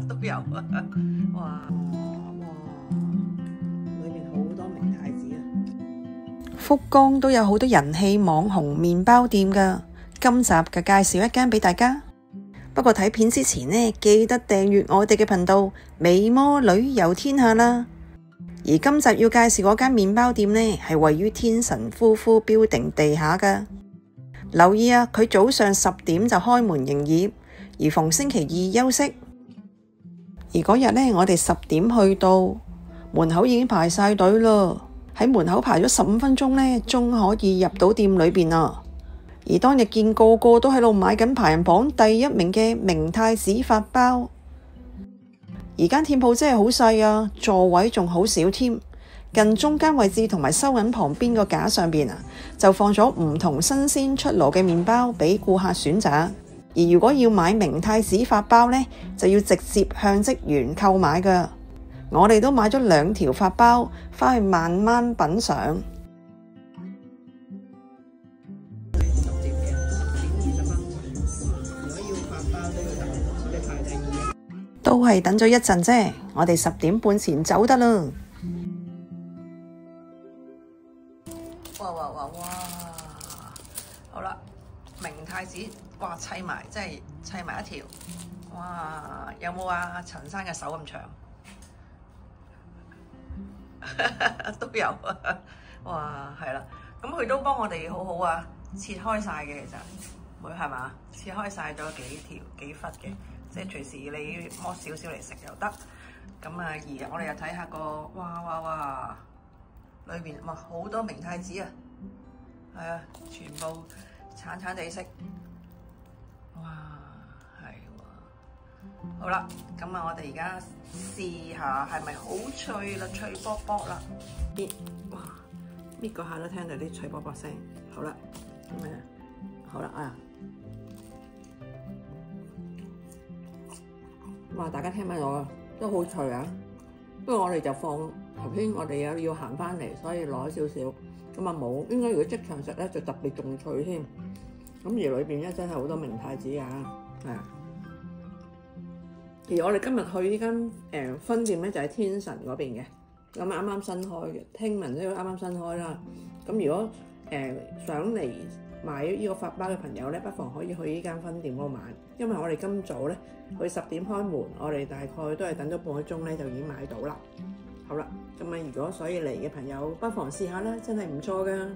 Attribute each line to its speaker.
Speaker 1: 都有啊！哇！裏面好多明太子啊！福岡都有好多人氣網紅麵包店㗎，今集嘅介紹一間俾大家。不過睇片之前呢，記得訂閱我哋嘅頻道《美魔女遊天下》啦。而今集要介紹嗰間麵包店呢，係位於天神夫婦building地下㗎。留意啊，佢早上10點就開門營業，而逢星期二休息。而嗰日呢，我哋10點去到，門口已經排晒隊啦。喺門口排咗15分鐘呢，終可以入到店裏邊啦。而當日見個個都喺度買緊排行榜第1名嘅明太子法包。而間店鋪真係好細啊，座位仲好少添。近中間位置同埋收銀旁邊個架上邊啊，就放咗唔同新鮮出爐嘅麵包俾顧客選擇。而如果要買明太子法包呢，就要直接向職員購買㗎。我哋都買咗2條法包，返去慢慢品嚐。都係等咗一陣啫，我哋10點半前走得啦。哇！好啦，明太子哇砌埋，即係砌埋一條。哇！有冇啊？陳生嘅手咁長？都有啊！哇，係啦，咁佢都幫我哋好好啊，切開晒嘅其實，會係嘛？切開晒咗幾忽嘅，即係隨時你剝少少嚟食又得。咁啊，而我哋又睇下個，哇！裏邊哇好多明太子啊，係啊，全部橙地色，哇，係喎。好啦，咁啊，我哋而家試下係咪好脆啦，脆卜卜啦，哇，搣嗰下都聽到啲脆卜卜聲。好啦，咁啊，好啦啊，哇，大家聽唔聽到啊？都好脆啊！不過我哋就放頭先，我哋要行翻嚟，所以攞少少。咁啊冇，應該如果即場食咧，就特別仲脆添。咁而裏邊咧真係好多明太子啊，係啊。而我哋今日去呢間分店咧，就喺天神嗰邊嘅，咁啱啱新開嘅，聽聞都啱啱新開啦。咁如果想嚟買呢個法包嘅朋友咧，不妨可以去呢間分店嗰度買，因為我哋今早咧去10點開門，我哋大概都係等咗半個鐘咧就已經買到啦。好啦，咁啊，如果所以嚟嘅朋友不妨試下啦，真係唔錯㗎。